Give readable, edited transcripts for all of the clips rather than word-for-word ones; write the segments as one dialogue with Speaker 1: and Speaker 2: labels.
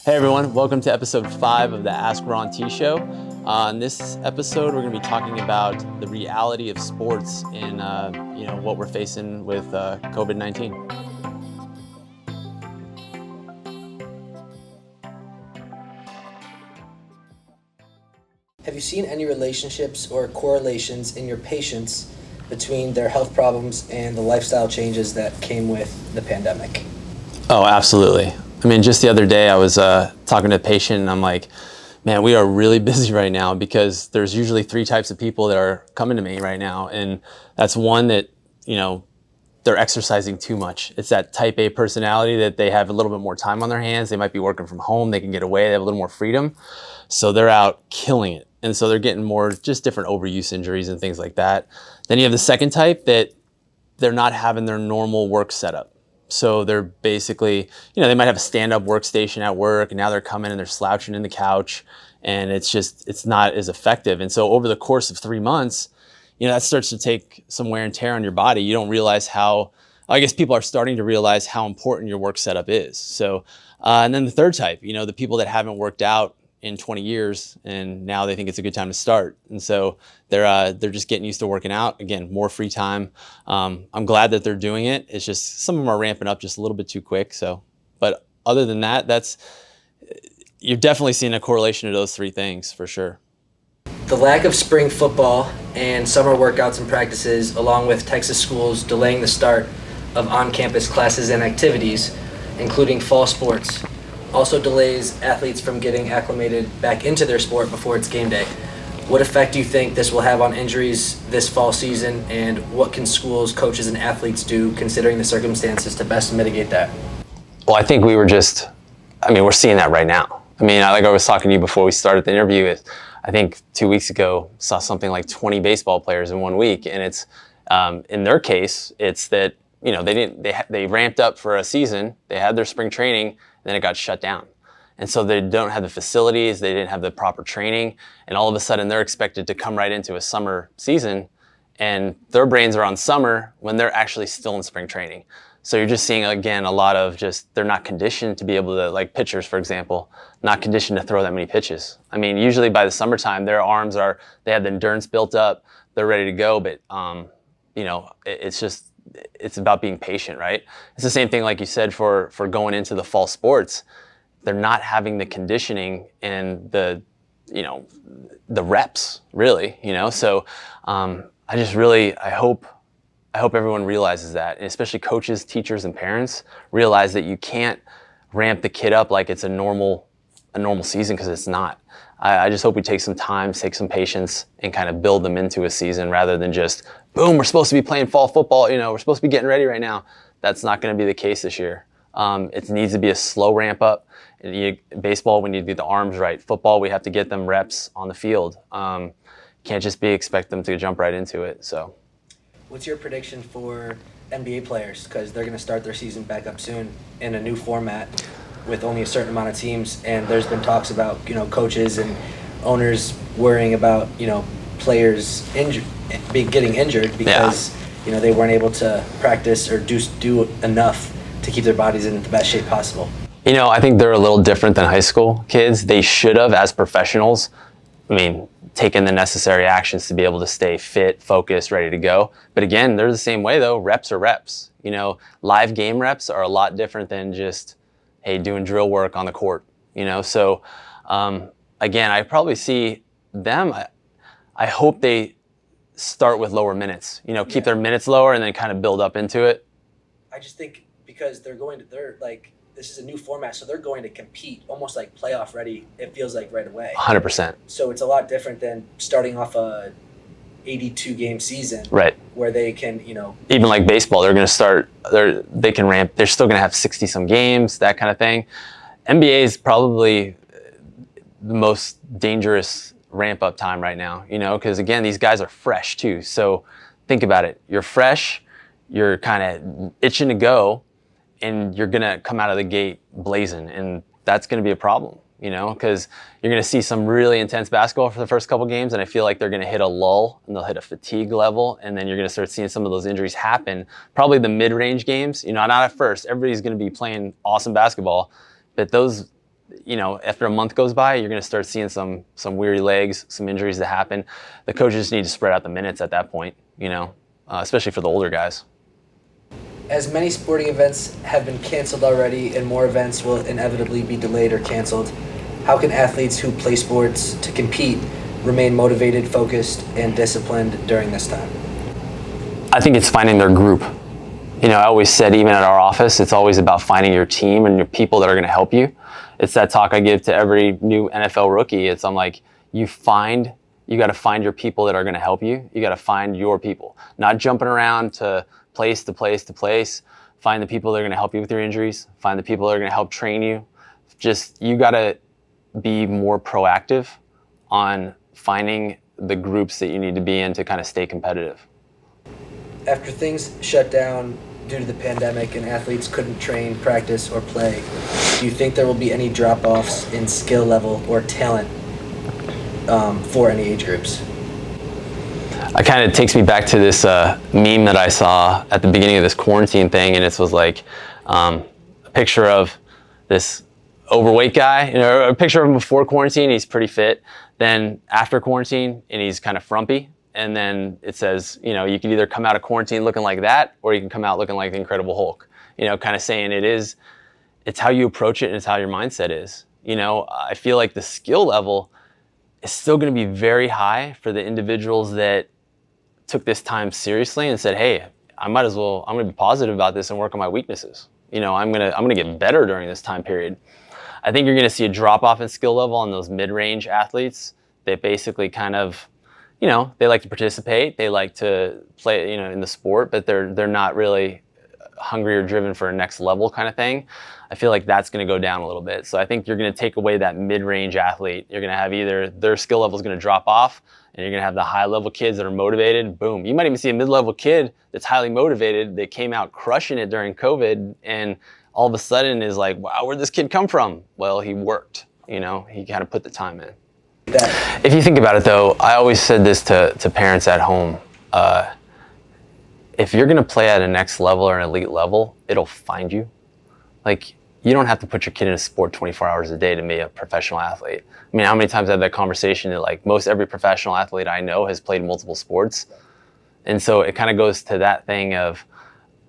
Speaker 1: Hey everyone, welcome to episode 5 of the Ask Ron T Show. In this episode, we're going to be talking about the reality of sports in what we're facing with COVID-19.
Speaker 2: Have you seen any relationships or correlations in your patients between their health problems and the lifestyle changes that came with the pandemic?
Speaker 1: Oh, absolutely. I mean, just the other day I was talking to a patient and I'm like, man, we are really busy right now because there's usually 3 types of people that are coming to me right now. And that's one that, they're exercising too much. It's that type A personality that they have a little bit more time on their hands. They might be working from home. They can get away. They have a little more freedom. So they're out killing it. And so they're getting more just different overuse injuries and things like that. Then you have the second type that they're not having their normal work setup. So they're basically, they might have a stand-up workstation at work and now they're coming and they're slouching in the couch and it's not as effective. And so over the course of 3 months, that starts to take some wear and tear on your body. You don't realize I guess people are starting to realize how important your work setup is. So, and then the third type, the people that haven't worked out in 20 years and now they think it's a good time to start. And so they're just getting used to working out. Again, more free time. I'm glad that they're doing it. It's just some of them are ramping up just a little bit too quick. So, but other than that, you're definitely seeing a correlation to those 3 things for sure.
Speaker 2: The lack of spring football and summer workouts and practices, along with Texas schools delaying the start of on-campus classes and activities, including fall sports, also delays athletes from getting acclimated back into their sport before it's game day. What effect do you think this will have on injuries this fall season, and what can schools, coaches, and athletes do considering the circumstances to best mitigate that?
Speaker 1: Well, I think we're seeing that right now. Like I was talking to you before we started the interview, I think 2 weeks ago saw something like 20 baseball players in 1 week, and it's in their case, it's that they ramped up for a season, they had their spring training, and then it got shut down. And so they don't have the facilities, they didn't have the proper training, and all of a sudden they're expected to come right into a summer season, and their brains are on summer when they're actually still in spring training. So you're just seeing, again, a lot of they're not conditioned to be able to, like pitchers, for examtle, not conditioned to throw that many pitches. Usually by the summertime, their arms they have the endurance built up, they're ready to go, but, it's about being patient, right? It's the same thing, like you said, for going into the fall sports. They're not having the conditioning and the reps, really, So I hope everyone realizes that, and especially coaches, teachers, and parents realize that you can't ramp the kid up like it's a normal season, because it's not. I just hope we take some time, take some patience, and kind of build them into a season rather than just, boom, we're supposed to be playing fall football, we're supposed to be getting ready right now. That's not going to be the case this year. It needs to be a slow ramp up. Baseball, we need to get the arms right. Football, we have to get them reps on the field. Can't just expect them to jump right into it. So,
Speaker 2: what's your prediction for NBA players? Because they're going to start their season back up soon in a new format with only a certain amount of teams, and there's been talks about coaches and owners worrying about players getting injured because they weren't able to practice or do enough to keep their bodies in the best shape possible.
Speaker 1: I think they're a little different than high school kids. They should have, as professionals, taken the necessary actions to be able to stay fit, focused, ready to go. But again, they're the same way though. Reps are reps. Live game reps are a lot different than just, hey, doing drill work on the court. So again, I probably see them. I hope they start with lower minutes. Keep their minutes lower and then kind of build up into it.
Speaker 2: I just think because this is a new format, so they're going to compete almost like playoff ready, it feels like, right away.
Speaker 1: 100%.
Speaker 2: So it's a lot different than starting off a 82 game season,
Speaker 1: right?
Speaker 2: Where they can,
Speaker 1: even like baseball, they're going to start. They can ramp. They're still going to have 60 some games, that kind of thing. NBA is probably the most dangerous ramp up time right now. Because again, these guys are fresh too. So think about it. You're fresh. You're kind of itching to go, and you're going to come out of the gate blazing, and that's going to be a problem. Because you're going to see some really intense basketball for the first couple games, and I feel like they're going to hit a lull and they'll hit a fatigue level, and then you're going to start seeing some of those injuries happen. Probably the mid-range games, not at first. Everybody's going to be playing awesome basketball, but those after a month goes by, you're going to start seeing some weary legs, some injuries that happen. The coaches need to spread out the minutes at that point, especially for the older guys.
Speaker 2: As many sporting events have been canceled already and more events will inevitably be delayed or canceled, how can athletes who play sports to compete remain motivated, focused, and disciplined during this time?
Speaker 1: I think it's finding their group. I always said, even at our office, it's always about finding your team and your people that are going to help you. It's that talk I give to every new NFL rookie. I'm like, you got to find your people that are going to help you. You got to find your people, not jumping around to place to place to place. Find the people that are going to help you with your injuries. Find the people that are going to help train you. You got to be more proactive on finding the groups that you need to be in to kind of stay competitive.
Speaker 2: After things shut down due to the pandemic and athletes couldn't train, practice, or play, do you think there will be any drop-offs in skill level or talent for any age groups?
Speaker 1: It kind of takes me back to this meme that I saw at the beginning of this quarantine thing, and it was like a picture of this overweight guy, a picture of him before quarantine, he's pretty fit. Then after quarantine, and he's kind of frumpy. And then it says, you can either come out of quarantine looking like that, or you can come out looking like the Incredible Hulk. Kind of saying it's how you approach it and it's how your mindset is. I feel like the skill level is still going to be very high for the individuals that took this time seriously and said, hey, I'm going to be positive about this and work on my weaknesses. I'm going to get better during this time period. I think you're going to see a drop off in skill level on those mid-range athletes that basically kind of, they like to participate, they like to play, in the sport, but they're not really hungry or driven for a next level kind of thing. I feel like that's going to go down a little bit. So I think you're going to take away that mid-range athlete. You're going to have either their skill level is going to drop off, and you're going to have the high-level kids that are motivated. Boom. You might even see a mid-level kid that's highly motivated that came out crushing it during COVID, and all of a sudden is like, wow, where'd this kid come from? Well, he worked. He kind of put the time in. If you think about it, though, I always said this to parents at home. If you're going to play at a next level or an elite level, it'll find you. Like, you don't have to put your kid in a sport 24 hours a day to be a professional athlete. I mean, how many times I've had that conversation that, like, most every professional athlete I know has played multiple sports. And so it kind of goes to that thing of,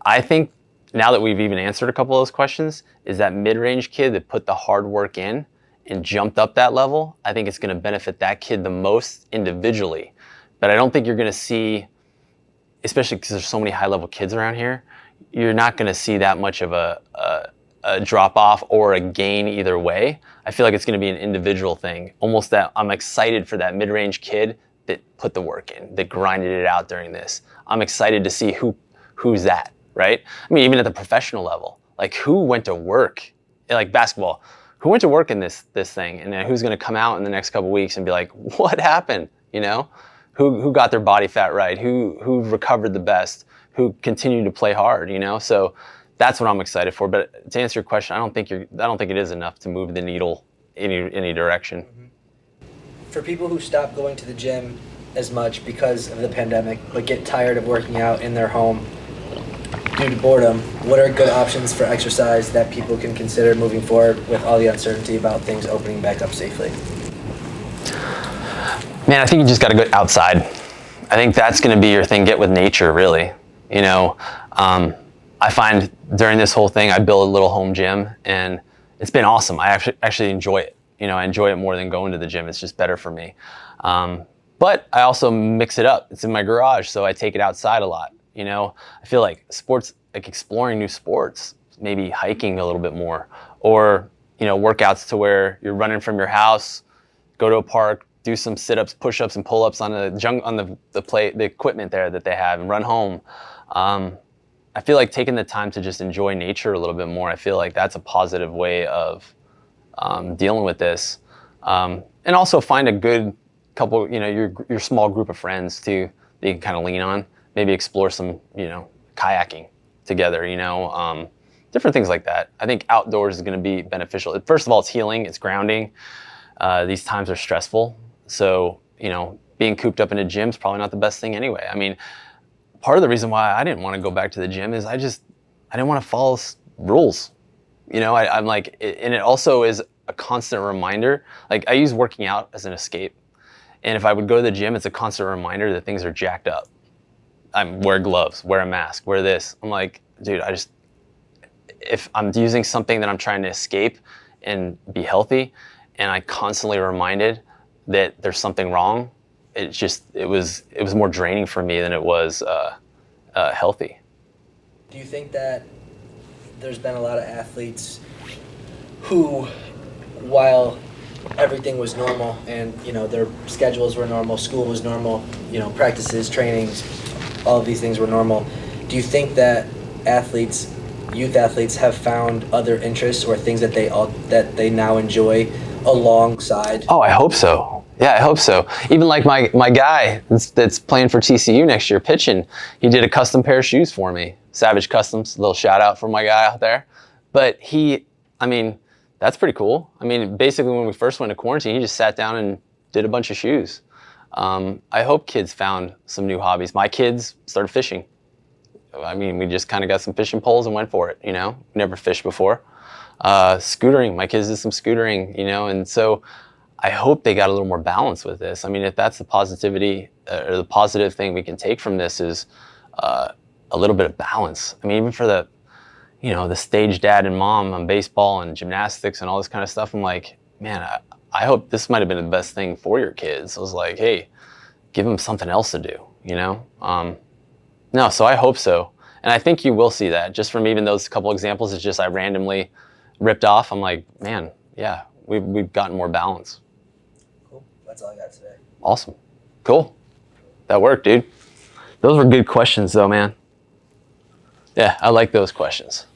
Speaker 1: I think now that we've even answered a couple of those questions, is that mid-range kid that put the hard work in and jumped up that level, I think it's going to benefit that kid the most individually. But I don't think you're going to see, especially because there's so many high-level kids around here, you're not going to see that much of a drop-off or a gain either way. I feel like it's going to be an individual thing. Almost that I'm excited for that mid-range kid that put the work in, that grinded it out during this. I'm excited to see who's that, right? I mean, even at the professional level, like who went to work, like basketball, who went to work in this thing, and then who's going to come out in the next couple of weeks and be like, what happened? Who got their body fat right? Who recovered the best? Who continued to play hard? So that's what I'm excited for. But to answer your question, I don't think it is enough to move the needle any direction.
Speaker 2: For people who stop going to the gym as much because of the pandemic, but get tired of working out in their home due to boredom, what are good options for exercise that people can consider moving forward with all the uncertainty about things opening back up safely?
Speaker 1: Man, I think you just got to go outside. I think that's going to be your thing. Get with nature, really. I find during this whole thing, I built a little home gym, and it's been awesome. I actually enjoy it. I enjoy it more than going to the gym. It's just better for me. But I also mix it up. It's in my garage, so I take it outside a lot. I feel like sports, like exploring new sports, maybe hiking a little bit more, or workouts to where you're running from your house, go to a park, do some sit-ups, push-ups, and pull-ups on the equipment there that they have, and run home. I feel like taking the time to just enjoy nature a little bit more, I feel like that's a positive way of dealing with this. And also find a good couple, your small group of friends too, that you can kind of lean on. Maybe explore some, kayaking together, different things like that. I think outdoors is going to be beneficial. First of all, it's healing, it's grounding. These times are stressful. So, being cooped up in a gym is probably not the best thing anyway. I mean, part of the reason why I didn't want to go back to the gym is I didn't want to follow rules. I'm like, and it also is a constant reminder. Like I use working out as an escape. And if I would go to the gym, it's a constant reminder that things are jacked up. Wear gloves, wear a mask, wear this. I'm like, dude, if I'm using something that I'm trying to escape and be healthy, and I constantly reminded that there's something wrong, it was more draining for me than it was healthy.
Speaker 2: Do you think that there's been a lot of athletes who, while everything was normal and, you know, their schedules were normal, school was normal, you know, practices, trainings, all of these things were normal, do you think that youth athletes have found other interests or things that they now enjoy alongside?
Speaker 1: Oh, I hope so. Yeah, I hope so. Even like my guy that's playing for TCU next year, pitching, he did a custom pair of shoes for me. Savage Customs, a little shout out for my guy out there. But that's pretty cool. I mean, basically when we first went to quarantine, he just sat down and did a bunch of shoes. I hope kids found some new hobbies. My kids started fishing. I mean, we just kind of got some fishing poles and went for it, you know, never fished before. Scootering, my kids did some scootering, you know, and so I hope they got a little more balance with this. I mean, if that's the positivity or the positive thing we can take from this is a little bit of balance. I mean, even for the stage dad and mom on baseball and gymnastics and all this kind of stuff, I'm like, man, I hope this might have been the best thing for your kids. I was like, hey, give them something else to do, you know? No, so I hope so. And I think you will see that just from even those couple examples. It's just I randomly ripped off. I'm like, man, yeah, we've gotten more balance.
Speaker 2: Cool. That's all I got today.
Speaker 1: Awesome. Cool. That worked, dude. Those were good questions though, man. Yeah, I like those questions.